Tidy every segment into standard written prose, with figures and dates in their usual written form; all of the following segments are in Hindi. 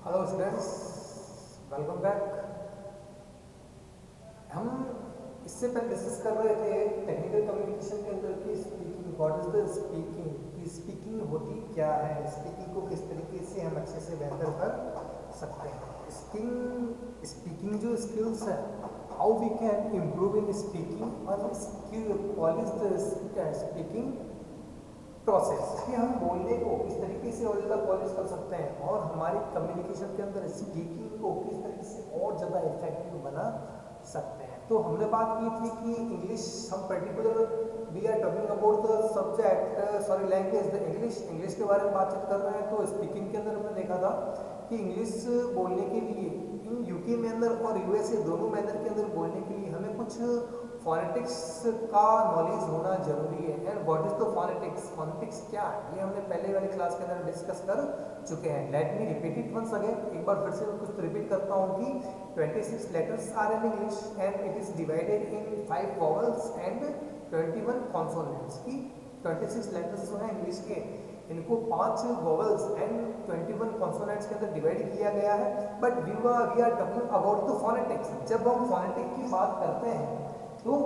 Hello students, welcome back. हम इससे पहले डिस्कस कर रहे थे टेक्निकल कम्युनिकेशन के अंदर की speaking. What is the speaking, कि स्पीकिंग होती क्या है, स्पीकिंग को किस तरीके से हम अच्छे से बेहतर कर सकते हैं। स्पीकिंग जो स्किल्स है, how we can improve in speaking और skill, what is the speaking process, कि हम बोलने को किस तरीके से और ज़्यादा पॉलिश कर सकते हैं और हमारी कम्युनिकेशन के अंदर स्पीकिंग को किस तरीके से और ज़्यादा इफेक्टिव बना सकते हैं। तो हमने बात की थी कि इंग्लिश, हम particular we are talking about the subject language the English के बारे में बातचीत कर रहे हैं। तो स्पीकिंग के अंदर हमने देखा था कि इंग्लिश बोलने के लिए इन यूके में अंदर और यूएसए दोनों में अंदर के अंदर बोलने के लिए हमें कुछ फोनेटिक्स का नॉलेज होना जरूरी है। And what is the phonetics, phonetics क्या है, ये हमने पहले वाली क्लास के अंदर डिस्कस कर चुके हैं। Let me repeat it once again, एक बार फिर से कुछ तो रिपीट करता हूँ कि 26 letters are in English and it is divided in 5 vowels and 21 consonants. की 26 लेटर्स जो है इंग्लिश के, इनको 5 वॉवल्स एंड 21 कॉन्सोनेंट्स के अंदर डिवाइड किया गया है। But we are talking about the phonetics. जब हम फोनेटिक की बात करते हैं तो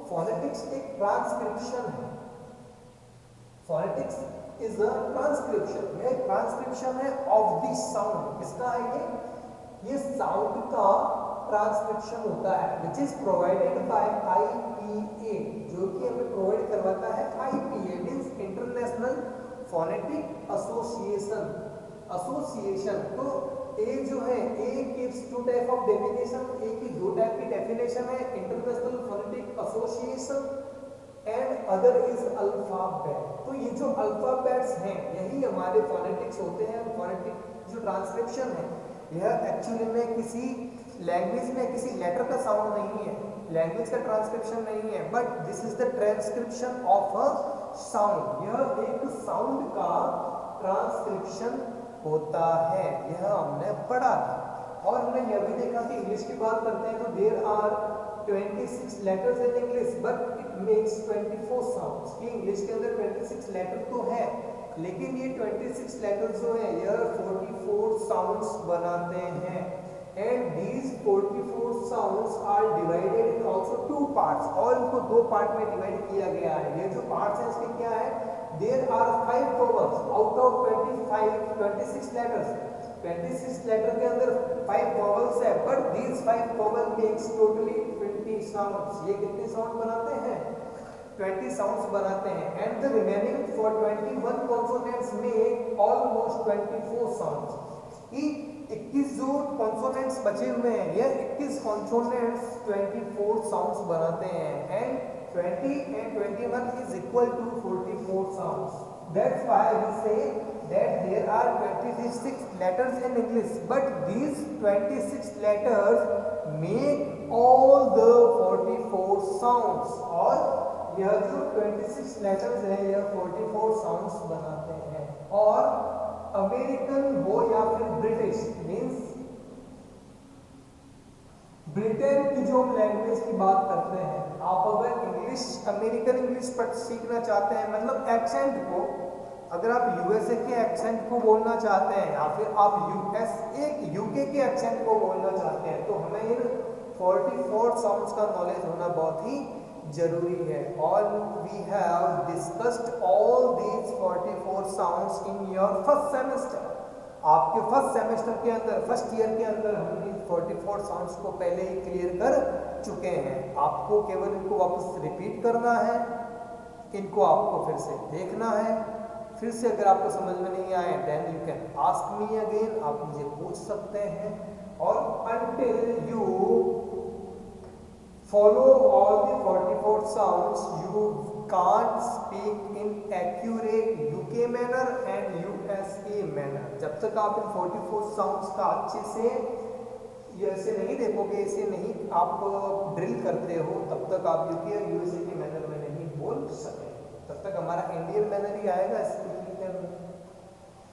फोनेटिक्स एक ट्रांसक्रिप्शन है। फोनेटिक्स इज अ ट्रांसक्रिप्शन, यह ट्रांसक्रिप्शन है ऑफ द साउंड। किसका है ये साउंड का ट्रांसक्रिप्शन होता है, which is provided by IPA, जो कि हमें प्रोवाइड करवाता है IPA, means international phonetic association. तो ए जो है, uh gives 2 type of definition, uh की 2 टाइप की डेफिनेशन है, international phonetic association and other is alphabet. तो ये जो अल्फाबेट्स हैं यही हमारे फोनेटिक्स होते हैं। फोनेटिक जो ट्रांसक्रिप्शन है यह एक्चुअली में किसी लैंग्वेज में किसी लेटर का साउंड नहीं है, लैंग्वेज का ट्रांसक्रिप्शन नहीं है, but this is the transcription of a sound. यह एक साउंड का ट्रांसक्रिप्शन होता है, यह हमने पढ़ा था। और हमने यह भी देखा कि इंग्लिश की बात करते हैं तो there are 26 letters in English but it makes 24 sounds. कि इंग्लिश के अंदर 26 लेटर तो है, लेकिन ये 26 लेटर्स जो है यह 44 साउंड्स बनाते हैं। And these 44 sounds are divided in also 2 parts, और इनको 2 पार्ट में डिवाइड किया गया है। ये जो पार्ट्स हैं इसके क्या है, there are 5 vowels out of 26 letters. 26 letter के अंदर 5 वोवल्स है, but these 5 vowel makes totally 20 sounds. ये कितने साउंड बनाते हैं, 20 साउंड्स बनाते हैं। And the remaining for 21 consonants में ऑलमोस्ट 24 साउंड्स। 21 जो कॉन्सोनेंट्स बचे हुए हैं, ये 21 कॉन्सोनेंट्स 24 साउंड्स बनाते हैं। And 20 and 21 is equal to 44 sounds. That's why we say that there are 26 letters in English, but these 26 letters make all the 44 sounds. और यह जो 26 letters है यह 44 sounds बनाते हैं। और अमेरिकन हो या फिर ब्रिटिश, मीन्स ब्रिटेन की जो लैंग्वेज की बात करते हैं, आप अगर इंग्लिश, अमेरिकन इंग्लिश पर सीखना चाहते हैं, मतलब एक्सेंट को, अगर आप यूएसए के एक्सेंट को बोलना चाहते हैं या फिर आप यूके के एक्सेंट को बोलना चाहते हैं, तो हमें इन 44 साउंड्स का नॉलेज होना बहुत ही जरूरी है। All we have discussed all these 44 sounds in your first semester. आपके फर्स्ट सेमेस्टर के अंदर, फर्स्ट ईयर के अंदर हमने 44 साउंड्स को पहले ही क्लियर कर चुके हैं। आपको केवल इनको वापस रिपीट करना है, इनको आपको फिर से देखना है। फिर से अगर आपको समझ में नहीं आए then you can ask me again, आप मुझे पूछ सकते हैं। और until you follow all the 44 sounds you can't speak in accurate UK manner and USA manner। जब तक आप इन 44 साउंड्स का अच्छे से ये ऐसे नहीं देखोगे, इसे नहीं आप ड्रिल करते हो, तब तक आप यूके और यूएसए के मैनर में नहीं बोल सकते। तब तक हमारा इंडियन मैनर ही आएगा स्पीकिंग के अंदर।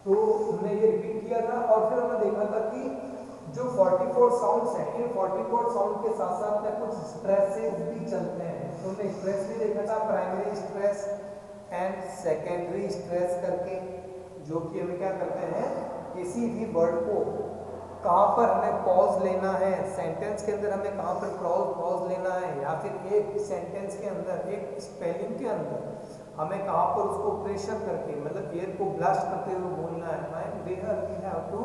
तो हमने ये रिपीट किया था और फिर हमने देखा था कि जो 44 साउंड्स हैं, इन 44 साउंड के साथ साथ में कुछ स्ट्रेसेस भी चलते हैं। तो हमने स्ट्रेस भी देखा था, primary stress and secondary stress करके, जो कि हमें क्या करते हैं, किसी भी वर्ड को कहाँ पर हमें पॉज लेना है, सेंटेंस के अंदर हमें कहाँ पर पॉज लेना है, या फिर एक सेंटेंस के अंदर, एक स्पेलिंग के अंदर हमें कहाँ पर उसको प्रेशर करके, मतलब एयर को ब्लास्ट करते हुए बोलना है। And where we have to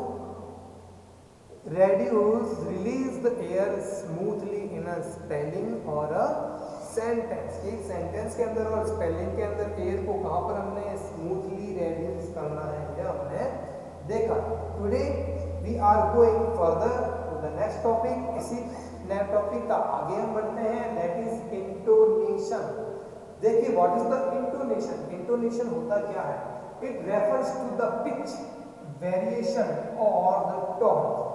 release the air smoothly in a spelling और अ सेंटेंस। एक सेंटेंस के अंदर और स्पेलिंग के अंदर एयर को कहाँ पर हमने स्मूथली रेड्यूस करना है, यह हमने देखा। Today we are going further to the next topic. इसी नए टॉपिक का आगे हम बढ़ते हैं, दैट इज इंटोनेशन। देखिए what is the intonation. Intonation होता क्या है? It refers to the pitch variation और द टोन।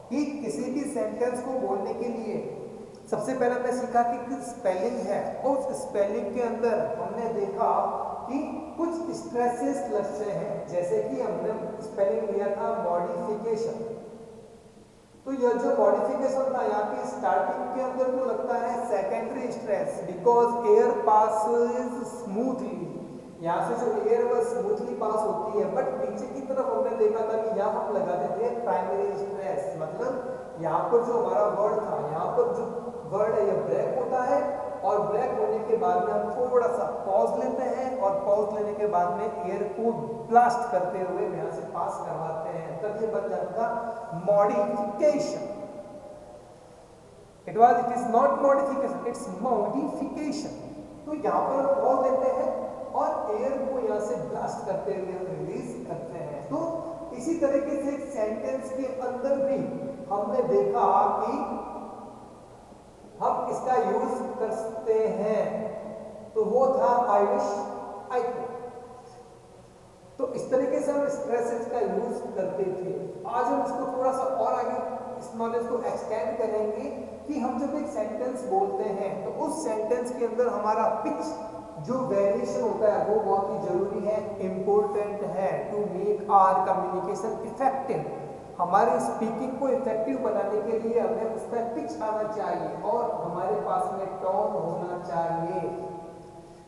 कि किसी भी सेंटेंस को बोलने के लिए सबसे पहले हमने सीखा कि स्पेलिंग है, और उस स्पेलिंग के अंदर हमने देखा कि कुछ स्ट्रेसेस लक्ष्य हैं, जैसे कि हमने स्पेलिंग लिया था मॉडिफिकेशन। तो यह जो मॉडिफिकेशन था यहाँ की स्टार्टिंग के अंदर तो लगता है secondary stress, because air passes smoothly, यहाँ से जो एयर वह स्मूथली पास होती है, बट नीचे की तरफ हमने देखा था कि यहाँ हम लगाते थे प्राइमरी स्ट्रेस, मतलब यहाँ पर जो हमारा वर्ड था, यहाँ पर जो वर्ड है यह ब्रेक होता है, और ब्रेक होने के बाद में हम थोड़ा सा पॉज लेते हैं, और पॉज लेने के बाद में एयर को ब्लास्ट करते हुए यहाँ से पास करवाते हैं, तब ये बन जाता modification. It is not modification, it's modification. तो यहाँ पर हम पॉज लेते हैं और एयर को यहाँ से ब्लास्ट करते हुए रिलीज करते हैं। तो इसी तरीके से एक सेंटेंस के अंदर भी हमने देखा कि हम इसका यूज कर सकते हैं, तो वो था आई विश आई कुड। तो इस तरीके से हम स्ट्रेसेस का यूज करते थे। आज हम इसको थोड़ा सा और आगे इस नॉलेज को एक्सटेंड करेंगे कि हम जब एक सेंटेंस बोलते हैं तो उस सेंटेंस के अंदर हमारा पिच जो वेरिएशन होता है वो बहुत ही जरूरी है, इंपॉर्टेंट है, to make our communication effective. हमारे स्पीकिंग को इफेक्टिव बनाने के लिए हमें उस पर पिच आना चाहिए और हमारे पास में टोन होना चाहिए।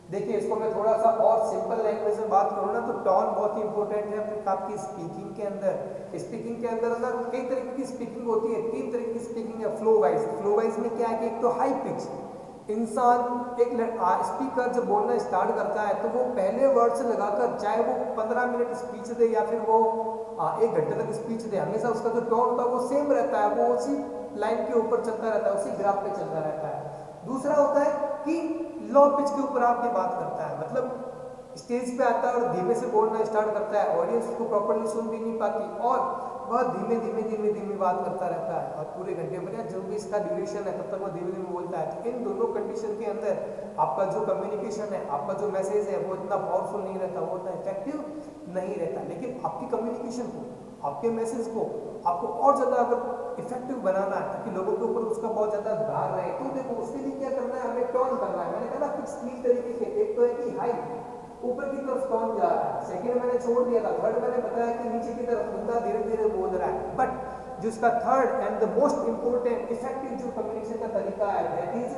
देखिए इसको मैं थोड़ा सा और सिंपल लैंग्वेज में बात करूँ ना, तो टोन बहुत ही इंपॉर्टेंट है आपकी स्पीकिंग के अंदर। स्पीकिंग के अंदर ना कई तरीके की स्पीकिंग होती है, 3 तरह की स्पीकिंग है। फ्लो वाइज में क्या है कि एक तो हाई पिच, इंसान एक स्पीकर जब बोलना स्टार्ट करता है तो वो पहले वर्ड से लगाकर, चाहे वो 15 मिनट स्पीच दे या फिर वो 1 घंटे तक स्पीच दे, हमेशा उसका जो टोन होता है वो सेम रहता है, वो उसी लाइन के ऊपर चलता रहता है, उसी ग्राफ पे चलता रहता है। दूसरा होता है कि लो पिच के ऊपर आपकी बात करता है, मतलब स्टेज पे आता है और धीमे से बोलना स्टार्ट करता है, ऑडियंस उसको प्रॉपर्ली सुन भी नहीं पाती और वह धीमे धीमे बात करता रहता है, और पूरे घंटे में जो भी इसका ड्यूरेशन है तब तक वह धीमे धीमे बोलता है। तो इन दोनों कंडीशन के अंदर आपका जो कम्युनिकेशन है, आपका जो मैसेज है वो इतना पावरफुल नहीं रहता, वो इतना इफेक्टिव नहीं रहता। लेकिन आपकी कम्युनिकेशन को, आपके मैसेज को आपको और ज़्यादा अगर इफेक्टिव बनाना है ताकि लोगों के ऊपर उसका बहुत ज़्यादा भार रहे, तो देखो उसके लिए क्या करना है, हमें टोन करना है। मैंने कहा ना कुछ 3 तरीके के, एक तो है कि हाई ऊपर की तरफ टोन जा रहा है, सेकंड मैंने छोड़ दिया था, थर्ड मैंने बताया कि नीचे की तरफ बंदा धीरे धीरे बोल रहा है। बट जिसका third and the most important effective जो कम्युनिकेशन का तरीका है दैट इज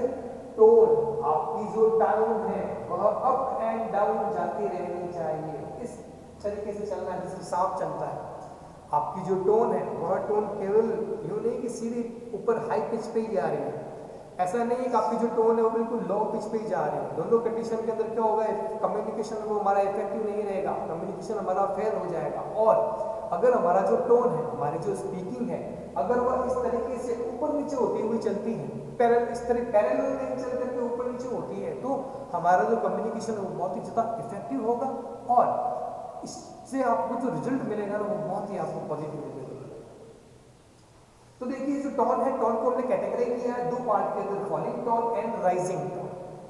टोन। आपकी जो टाउन है वह अप एंड डाउन जाती रहनी चाहिए, इस तरीके से चलना है जिससे सांप चलता है। आपकी जो टोन है वह टोन केवल यूं नहीं कि सीधी ऊपर हाई पिच पे ही आ रही है, ऐसा नहीं है कि आपकी जो टोन है वो बिल्कुल लो पिच पे ही जा रही है। दोनों कंडीशन के अंदर क्या होगा, कम्युनिकेशन वो हमारा इफेक्टिव नहीं रहेगा, कम्युनिकेशन हमारा फेल हो जाएगा। और अगर हमारा जो टोन है, हमारी जो स्पीकिंग है, अगर वह इस तरीके से ऊपर नीचे होती हुई चलती है, इस तरह पैरेलल नहीं चल करके ऊपर नीचे होती है, तो हमारा जो कम्युनिकेशन है वो बहुत ही ज़्यादा इफेक्टिव होगा और इससे आपको जो रिजल्ट मिलेगा ना वो बहुत ही आपको पॉजिटिव मिलेगा। तो देखिए जो टोन है, टोन को हमने कैटेगरी किया है 2 पार्ट के अंदर, falling tone and rising tone,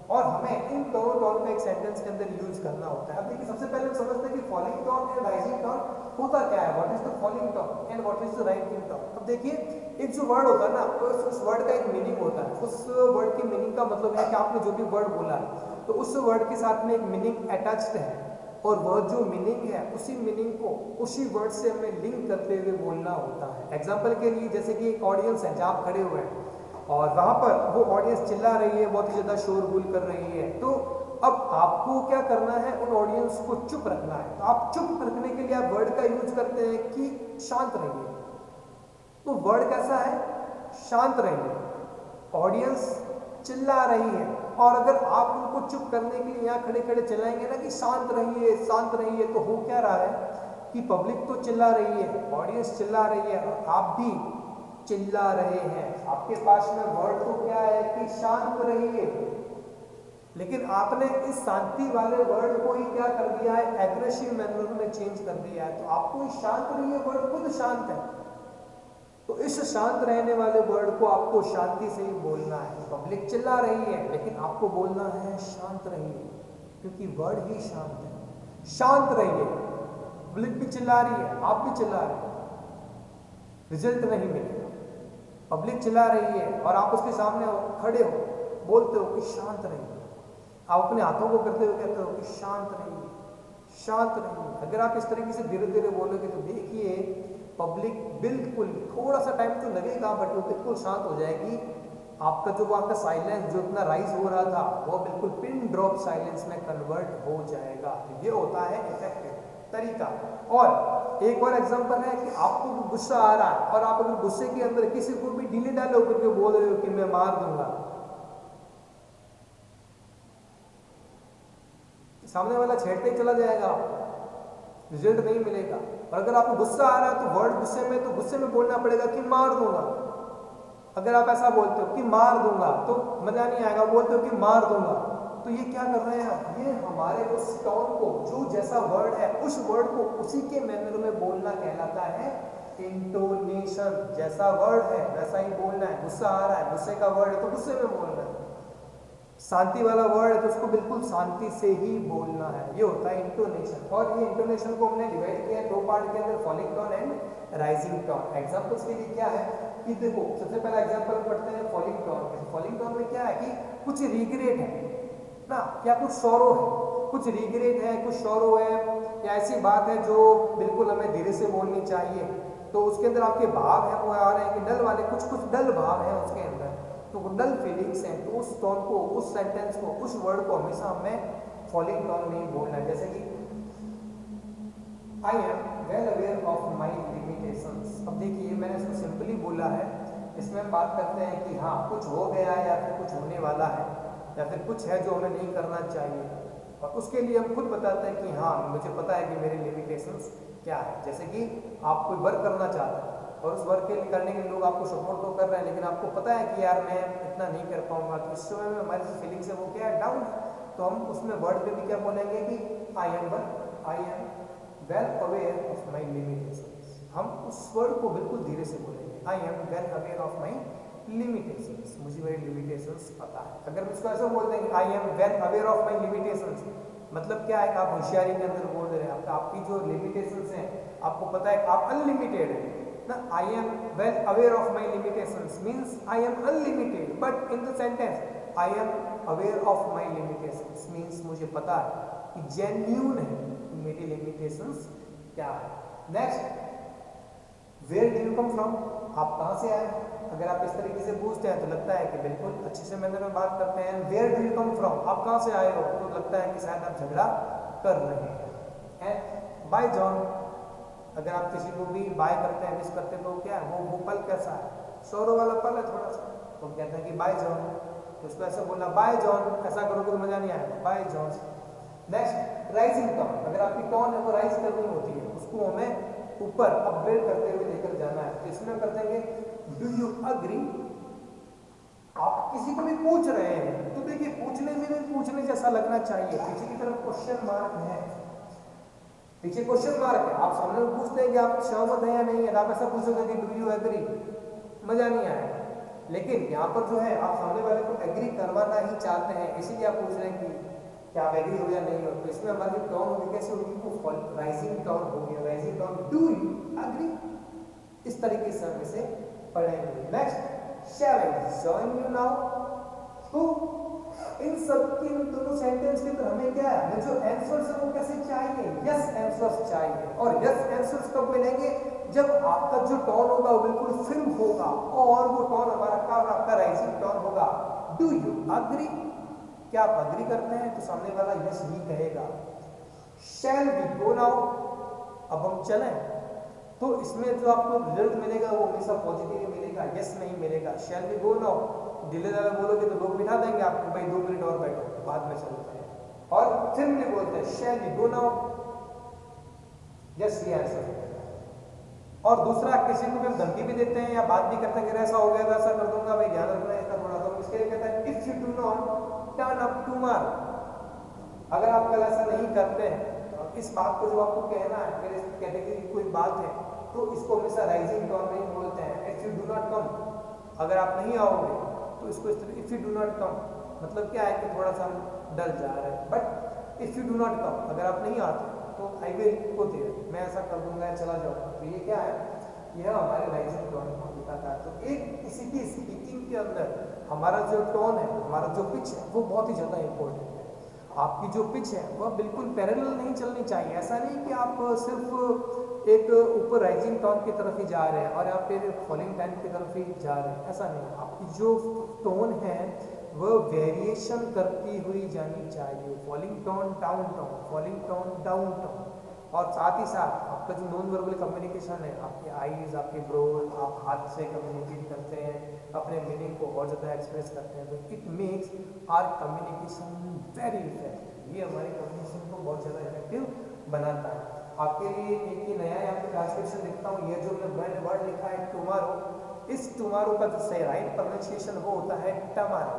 और हमें इन दोनों टोन को एक सेंटेंस के अंदर यूज करना होता है। अब देखिए सबसे पहले हम समझते हैं कि falling tone and rising tone होता क्या है, what is the falling tone and what is the rising tone. अब देखिए एक जो वर्ड होता है ना, उस वर्ड का एक मीनिंग होता है, उस वर्ड के मीनिंग का मतलब है कि आपने जो भी वर्ड बोला है तो उस वर्ड के साथ में एक मीनिंग अटैच्ड है, और वह जो मीनिंग है उसी मीनिंग को उसी वर्ड से हमें लिंक करते हुए बोलना होता है। एग्जाम्पल के लिए जैसे कि एक ऑडियंस है जहाँ आप खड़े हुए हैं और वहाँ पर वो ऑडियंस चिल्ला रही है, बहुत ही ज़्यादा शोरगुल कर रही है, तो अब आपको क्या करना है, उन ऑडियंस को चुप रखना है। तो आप चुप रखने के लिए आप वर्ड का यूज करते हैं कि शांत रहिए, तो वर्ड कैसा है, शांत रहिए, ऑडियंस चिल्ला रही है, और अगर आप उनको चुप करने के लिए यहाँ खड़े खड़े चिल्लाएंगे ना कि शांत रहिए शांत रहिए, तो हो क्या रहा है कि पब्लिक तो चिल्ला रही है, ऑडियंस चिल्ला रही है, और आप भी चिल्ला रहे हैं। आपके पास में वर्ड तो क्या है कि शांत रहिए, लेकिन आपने इस शांति वाले वर्ड को ही क्या कर दिया है, एग्रेसिव मैनर में चेंज कर दिया है। तो आपको शांत रहिए वर्ड खुद शांत है, तो इस शांत रहने वाले वर्ड को आपको शांति से ही बोलना है। पब्लिक चिल्ला रही है लेकिन आपको बोलना है शांत रहिए, क्योंकि वर्ड ही शांत है। शांत रहिए, पब्लिक भी चिल्ला रही है, आप भी चिल्ला रहे हैं, रिजल्ट नहीं मिलेगा। पब्लिक चिल्ला रही है और आप उसके सामने खड़े हो, बोलते हो कि शांत रहिए, आप अपने हाथों को करते हुए कहते हो कि शांत रहिए शांत रहिए। अगर आप इस तरीके से धीरे धीरे बोलोगे तो देखिए पब्लिक बिल्कुल, थोड़ा सा टाइम तो लगेगा बट वो बिल्कुल शांत हो जाएगी। आपका जो वहाँ का साइलेंस जो इतना राइज हो रहा था वो बिल्कुल पिन ड्रॉप साइलेंस में कन्वर्ट हो जाएगा। ये होता है इफेक्टिव तरीका। और एक और एग्जांपल है कि आपको गुस्सा आ रहा है और आप अगर गुस्से के अंदर किसी को भी ढीले ढाले होकर के बोल रहे हो कि मैं मार दूंगा, सामने वाला छेड़ते ही चला जाएगा, रिजल्ट नहीं मिलेगा। और अगर आपको गुस्सा आ रहा है तो वर्ड गुस्से में, तो गुस्से में बोलना पड़ेगा कि मार दूंगा। अगर आप ऐसा बोलते हो कि मार दूंगा तो मजा नहीं आएगा, बोलते हो कि मार दूंगा, तो ये क्या कर रहे हैं, ये हमारे उस टोन को, जो जैसा वर्ड है उस वर्ड को उसी के मैनर में बोलना कहलाता है इंटोनेशन। जैसा वर्ड है वैसा ही बोलना है। गुस्सा आ रहा है, गुस्से का वर्ड है तो गुस्से में बोलना है, शांति वाला वर्ड है तो उसको बिल्कुल शांति से ही बोलना है। ये होता है इंटोनेशन। और ये इंटोनेशन को हमने डिवाइड किया है दो पार्ट के अंदर, falling tone and rising tone. Examples के लिए क्या है कि देखो, सबसे पहला एग्जांपल पढ़ते हैं फॉलिंग टोन में। फॉलिंग टोन में क्या है कि कुछ रिग्रेट है ना, या कुछ सौरो है, कुछ रिग्रेट है, कुछ सौरो है, या ऐसी बात है जो बिल्कुल हमें धीरे से बोलनी चाहिए, तो उसके अंदर आपके भाव है वो आ रहे हैं कि डल वाले, कुछ कुछ डल भाव है उसके अंदर, तो डल फीलिंग्स हैं, तो उस टोन को, उस सेंटेंस को, उस वर्ड को हमेशा हमें फॉलिंग टोन में ही बोलना है। जैसे कि I am well aware of my limitations. अब देखिए मैंने इसको सिंपली बोला है, इसमें हम बात करते हैं कि हाँ कुछ हो गया है या फिर कुछ होने वाला है या फिर कुछ है जो हमें नहीं करना चाहिए, और उसके लिए हम खुद बताते हैं कि हाँ मुझे पता है कि मेरे लिमिटेशंस क्या है। जैसे कि आप कोई वर्क करना चाहते हैं और उस वर्क के लिए करने के लिए लोग आपको सपोर्ट तो कर रहे हैं, लेकिन आपको पता है कि यार मैं इतना नहीं कर पाऊंगा, तो इस समय में हमारी जो फीलिंग्स है वो क्या है, डाउन है। तो हम उसमें वर्ड पे भी क्या बोलेंगे कि I am well aware of my limitations. हम उस वर्ड को बिल्कुल धीरे से बोलेंगे, I am well aware of my limitations, मुझे मेरी लिमिटेशंस पता है। अगर हम इसको ऐसा बोल देंगे I am well aware of my limitations, मतलब क्या है कि आप होशियारी के अंदर बोल रहे हैं, आपकी जो लिमिटेशंस हैं आपको पता है कि आप अनलिमिटेड है ना। I am well aware of my limitations means I am unlimited, but in the sentence I am aware of my limitations means मुझे पता है कि जेन्यून है मेरी लिमिटेशंस क्या है। Next, where do you come from, आप कहाँ से आए। अगर आप इस तरीके से पूछते हैं तो लगता है कि बिल्कुल अच्छे से मैंने में बात करते हैं। Where do you come from, आप कहाँ से आए हो, तो लगता है कि शायद आप झगड़ा कर रहे हैं। एंड बाय जॉन, अगर आप किसी को भी बाय करते हैं, विश करते हैं, तो क्या है वो पल कैसा है, सौरों वाला पल है थोड़ा सा, तो कहते हैं कि बाय जॉन, तो उसको ऐसा बोलना बाय जॉन, ऐसा करोगे तो मजा नहीं आएगा, bye John. Next, rising tone, अगर आपकी टोन है वो राइज करनी होती है, उसको हमें ऊपर अपग्रेड करते हुए लेकर जाना है। तो इसमें कर देंगे डू यू अग्री। आप किसी को भी पूछ रहे हैं तो देखिए पूछने में भी पूछने जैसा लगना चाहिए, पीछे की तरफ क्वेश्चन मार्क है, पीछे क्वेश्चन मार्क है, आप सामने में पूछते हैं कि आप सहमत हैं या नहीं है, आप ऐसा पूछोगे कि डू यू एग्री, मजा नहीं आएगा। लेकिन यहाँ पर जो है आप सामने वाले को एग्री करवाना ही चाहते हैं, इसीलिए आप पूछ रहे हैं कि क्या आप एग्री हो या नहीं हो। तो इसमें हमारी जो टोन होगी कैसे होगी, वो राइजिंग टोन होगी, rising tone do you agree, इस तरीके से हम इसे पढ़ेंगे। Next, shall I join you now. तो इन सब के दोनों सेंटेंस के अंदर हमें क्या है, हमें जो आंसर्स है वो कैसे चाहिए, यस आंसर्स चाहिए। और यस आंसर्स कब मिलेंगे, जब आपका जो टोन होगा वो बिल्कुल फिल्म होगा और वो टोन हमारा आपका राइजिंग टोन होगा। डू यू अग्री, क्या आप अग्री करते हैं, तो सामने वाला यस ही कहेगा। शैल वी गो नाउ, अब हम चलें, तो इसमें जो आपको रिजल्ट मिलेगा वो हमेशा पॉजिटिव ही मिलेगा, यस नहीं मिलेगा। शैल वी गो नाउ, धीरे धीरे बोलोगे तो लोग बिठा देंगे आपको, भाई 2 मिनट और बैठो, बाद में चलते हैं। और फिर भी बोलते हैं shall we go now, yes we answer. और दूसरा, किसी को भी हम धमकी भी देते हैं या बात भी करते हैं कि ऐसा हो गया तो ऐसा कर दूंगा, भाई ध्यान रखना इसका थोड़ा सा। इसके लिए कहता है if you do not turn up tomorrow, अगर आप कल ऐसा नहीं करते हैं, इस बात को जो आपको कहना है, अगर इस कैटेगरी की कोई बात है तो इसको हमेशा राइजिंग टोन में ही बोलते हैं। If you do not come, अगर आप नहीं आओगे तो इसको इस तरह, if you do not come मतलब क्या है कि थोड़ा सा हम डर जा रहे हैं। But if you do not come, अगर आप नहीं आते तो आई विल गो देयर, मैं ऐसा कर दूंगा, चला जाऊंगा। तो ये क्या है, यह हमारे राइजिंग टोन को दिखाता है। तो एक किसी की स्पीकिंग के अंदर हमारा जो टोन है, हमारा जो पिच है, वो बहुत ही ज़्यादा इंपॉर्टेंट है। आपकी जो पिच है वह बिल्कुल पैरेलल नहीं चलनी चाहिए। ऐसा नहीं कि आप सिर्फ एक ऊपर राइजिंग टोन की तरफ ही जा रहे हैं और आप फिर फॉलिंग टाइम की तरफ ही जा रहे हैं, ऐसा नहीं। आपकी जो टोन है वह वेरिएशन करती हुई जानी चाहिए। Falling tone down tone, falling tone down tone. और साथ ही साथ आपका जो नॉन वर्बल कम्युनिकेशन है, आपके आईज, आपके ब्रोज, आप हाथ से कम्युनिकेट करते हैं, अपने मीनिंग को और ज़्यादा एक्सप्रेस करते हैं, तो it makes our communication very effective. ये हमारी कम्युनिकेशन को बहुत ज़्यादा इफेक्टिव बनाता है। आपके लिए एक ही नया यहाँ पे ट्रांसलेशन लिखता हूँ। ये जो मैंने वर्ड लिखा है टुमारो, इस टुमारो का जो सही राइट प्रोनाउंसिएशन वो होता है टमारो।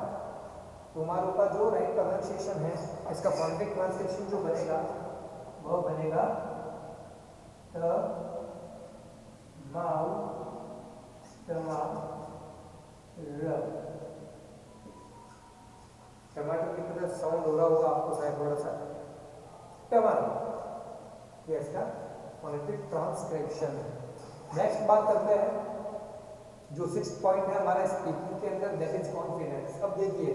टुमारो का जो राइट प्रोनाउंसिएशन है, इसका फोनेटिक ट्रांसलेशन जो बनेगा वो बनेगा टमाटर की तरह साउंड हो रहा होगा आपको शायद थोड़ा सा, टमाटर। ये इसका फोनेटिक ट्रांसक्रिप्शन है। नेक्स्ट बात करते हैं जो 6th पॉइंट है हमारा स्पीकिंग के अंदर, दैट इज कॉन्फिडेंस। अब देखिए,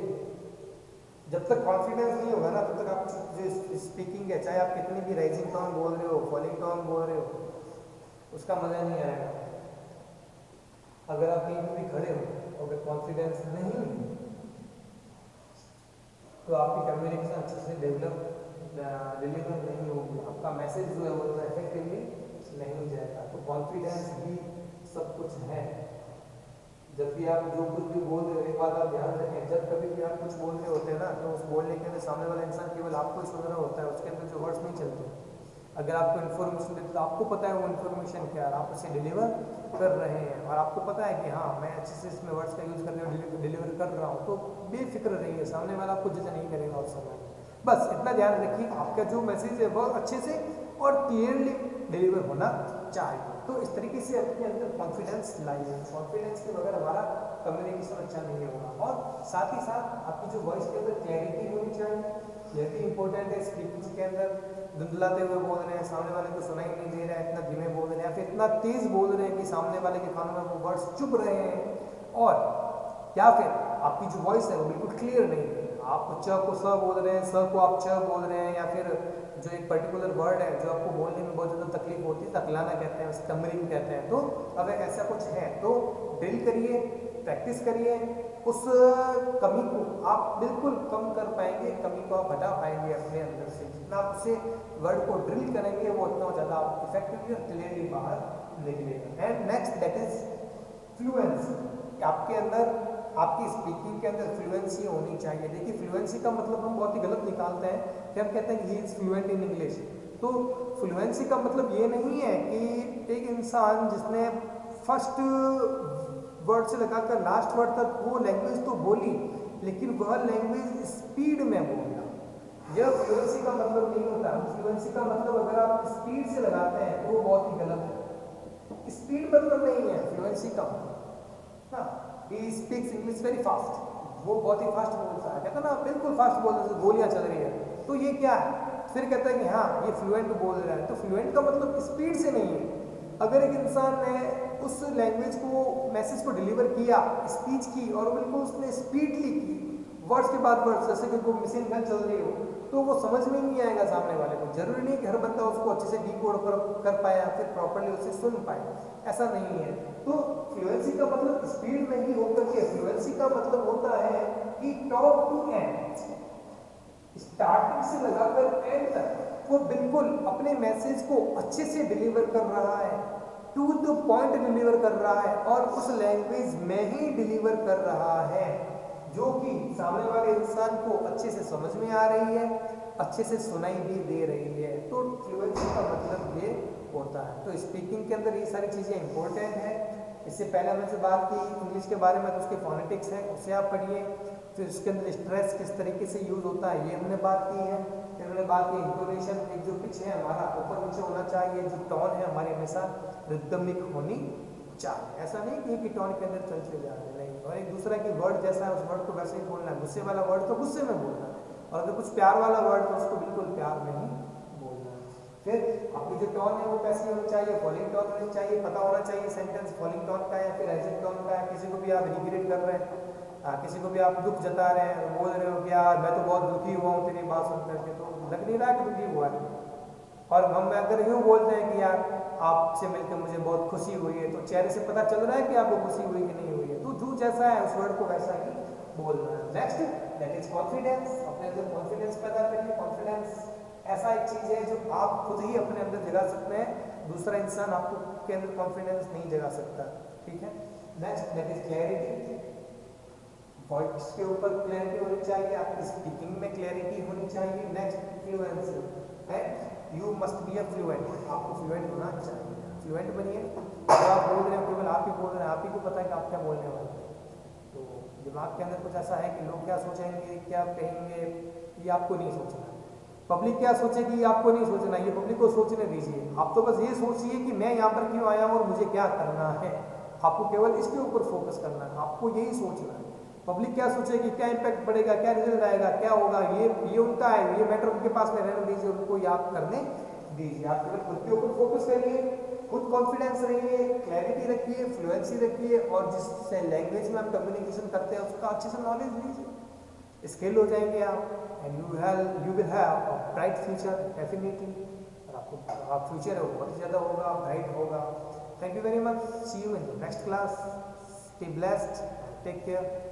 जब तक कॉन्फिडेंस नहीं होगा ना, तब तक आप जो स्पीकिंग है, चाहे आप कितनी भी राइजिंग टोन बोल रहे हो, फॉलिंग टोन बोल रहे हो, उसका मजा नहीं आएगा। अगर आप कहीं भी खड़े हो, अगर कॉन्फिडेंस नहीं तो आपकी कम्युनिकेशन अच्छे से डिलीवर नहीं होगी, आपका मैसेज जो है वो इफेक्टिवली नहीं जाएगा। तो कॉन्फिडेंस ही सब कुछ है। जब भी आप जो कुछ भी बोल रहे हो, एक बात आप ध्यान रखें, जब कभी भी आप कुछ बोल रहे होते हैं ना, तो उस बोलने के अंदर सामने वाला इंसान केवल आपको ही सुन रहा होता है, उसके अंदर जो वर्ड्स नहीं चलते। अगर आपको इन्फॉर्मेशन देते तो आपको पता है वो इन्फॉर्मेशन क्या है, आप उसे डिलीवर कर रहे हैं और आपको पता है कि हाँ मैं अच्छे से इसमें वर्ड्स का यूज़ कर रहे हूँ, डिलीवर कर रहा हूँ, तो बेफिक्र रहिए, सामने वाला आपको जज नहीं करेगा उस समय। बस इतना ध्यान रखिए, आपका जो मैसेज है वह अच्छे से और क्लियरली डिलीवर होना चाहिए। तो इस तरीके से अपने अंदर कॉन्फिडेंस लाइए। कॉन्फिडेंस के बगैर हमारा कम्युनिकेशन अच्छा नहीं होगा। और साथ ही साथ आपकी जो वॉइस के अंदर क्लैरिटी होनी चाहिए, यह भी इंपॉर्टेंट है। स्पीकिंग के अंदर धुंधलाते हुए बोल रहे हैं, सामने वाले को सुनाई नहीं दे रहा है, इतना धीमे बोल रहे हैं या फिर इतना तेज बोल रहे हैं कि सामने वाले के कानों में वो वर्ड्स चुभ रहे हैं, और या फिर आपकी जो वॉइस है वो बिल्कुल क्लियर नहीं है, आप च को स बोल रहे हैं, स को आप च बोल रहे हैं, या फिर जो एक पर्टिकुलर वर्ड है जो आपको बोलने में बहुत ज़्यादा तकलीफ होती है, तकलाना कहते हैं, स्टमरिंग कहते हैं। तो अगर ऐसा कुछ है तो ड्रिल करिए, प्रैक्टिस करिए, उस कमी को आप बिल्कुल कम कर पाएंगे, कमी को आप हटा पाएंगे अपने अंदर से। जितना आप उसे वर्ड को ड्रिल करेंगे वो उतना ज़्यादा इफेक्टिवली और क्लियरली बाहर निकलेगा। And next that is fluency. आपके अंदर, आपकी स्पीकिंग के अंदर फ्लुएंसी होनी चाहिए। देखिए, फ्लुएंसी का मतलब हम बहुत ही गलत निकालते हैं कि हम कहते हैं कि he is fluent in English. तो फ्लुएंसी का मतलब ये नहीं है कि एक इंसान जिसने फर्स्ट वर्ड से लगाकर लास्ट वर्ड तक वो लैंग्वेज तो बोली, लेकिन वह लैंग्वेज स्पीड में बोलना, यह फ्लुएंसी का मतलब नहीं होता। फ्लुएंसी का मतलब अगर आप स्पीड से लगाते हैं तो वो बहुत ही गलत है। स्पीड मतलब नहीं है फ्लुएंसी का। हाँ, he speaks English very fast, वो बहुत ही फास्ट बोलता है, कहता ना बिल्कुल फास्ट बोल रहे, गोलियां चल रही है, तो ये क्या है? फिर कहता है कि हाँ ये फ्लुएंट बोल रहा है। तो फ्लुएंट का मतलब स्पीड से नहीं है। अगर एक इंसान ने उस लैंग्वेज को, मैसेज को डिलीवर किया, स्पीच की, और बिल्कुल उसने स्पीडली की, वर्ड्स के बाद वर्ड्स, जैसे कि कोई मशीन गन चल रही हो, तो वो समझ में नहीं आएगा सामने वाले को। जरूरी नहीं कि हर बंदा उसको अच्छे से डिकोड कर पाए या फिर प्रॉपर्ली उसे सुन पाए, ऐसा नहीं है। तो फ्लुएंसी का मतलब स्पीड में ही होकर के, फ्लुएंसी का मतलब होता है कि टॉप टू एंड, स्टार्टिंग से लगाकर एंड तक वो बिल्कुल अपने मैसेज को अच्छे से डिलीवर कर रहा है, टू द पॉइंट डिलीवर कर रहा है और उस लैंग्वेज में ही डिलीवर कर रहा है जो कि सामने वाले इंसान को अच्छे से समझ में आ रही है, अच्छे से सुनाई भी दे रही है। तो फ्लुएंसी का मतलब ये होता है। तो स्पीकिंग के अंदर ये सारी चीज़ें इंपॉर्टेंट है। इससे पहले हमने जो बात की इंग्लिश के बारे में, तो उसके फोनेटिक्स है, उसे आप पढ़िए। फिर उसके अंदर स्ट्रेस किस तरीके से यूज होता है ये हमने बात की है। फिर हमने बात की इंटोनेशन, एक जो पिच है हमारा ऊपर नीचे होना चाहिए, जो टोन है हमारी हमेशा रिदमिक होनी चाहिए। ऐसा नहीं कि एक टोन के अंदर चलते जा रहे, नहीं। और एक दूसरा की वर्ड जैसा है उस वर्ड को वैसे ही बोलना है। गुस्से वाला वर्ड तो गुस्से में बोलना है, और अगर कुछ प्यार वाला वर्ड तो उसको बिल्कुल प्यार में ही बोलना है। फिर आपकी जो टोन है वो कैसी होनी चाहिए, फॉलिंग टोन होनी चाहिए। पता होना चाहिए सेंटेंस फॉलिंग टोन का है या फिर राइजिंग टोन का है। किसी को भी आप रिग्रेट कर रहे हैं, किसी को भी आप दुख जता रहे हैं, बोल रहे हो कि यार मैं तो बहुत दुखी हुआ हूँ तेरी बात सुन करके, तो लग नहीं रहा कि दुखी हुआ है। और हम अगर यूँ बोलते हैं कि यार आपसे मिलकर मुझे बहुत खुशी हुई है, तो चेहरे से पता चल रहा है कि आपको खुशी हुई कि नहीं हुई है। तो जो जैसा है उस वर्ड को वैसा ही बोलना है। Next that is confidence. अपने अंदर कॉन्फिडेंस पैदा करिए। कॉन्फिडेंस ऐसा एक चीज़ है जो आप खुद ही अपने अंदर जगा सकते हैं, दूसरा इंसान आपको के अंदर कॉन्फिडेंस नहीं जगा सकता। ठीक है। Next that is clarity. Voice के ऊपर क्लैरिटी होनी चाहिए, आपकी स्पीकिंग में क्लैरिटी होनी चाहिए। नेक्स्ट फ्लुएंसी है, you must be a fluent. आपको फ्लुएंट होना चाहिए, फ्लुएंट बनिए। जब आप बोल रहे हो केवल आप ही बोल रहे हैं, आप ही को पता है कि आप क्या बोलने वाले हैं। तो दिमाग के अंदर कुछ ऐसा है कि लोग क्या सोचेंगे, क्या कहेंगे, ये आपको नहीं सोचना। पब्लिक क्या सोचेगी आपको नहीं सोचना, ये पब्लिक को सोचने दीजिए। आप तो बस ये सोचिए कि मैं यहाँ पर क्यों आया हूँ और मुझे क्या करना है। आपको केवल इसके ऊपर फोकस करना है, आपको यही सोचना है। पब्लिक क्या सोचेगी, क्या इम्पैक्ट पड़ेगा, क्या रिजल्ट आएगा, क्या होगा, ये उनका है, ये मैटर उनके पास में रहने दीजिए, उनको याद करने दीजिए। आप केवल खुद के ऊपर फोकस करिए, खुद कॉन्फिडेंस रहिए, क्लैरिटी रखिए, फ्लुएंसी रखिए, और जिस लैंग्वेज में आप कम्युनिकेशन करते हैं उसका अच्छे से नॉलेज लीजिए। स्किल हो जाएंगे आप, and you will have a bright future definitely. और आपको फ्यूचर है वो बहुत ही ज़्यादा होगा, ब्राइट होगा। Thank you very much, see you in the next class, stay blessed, take care.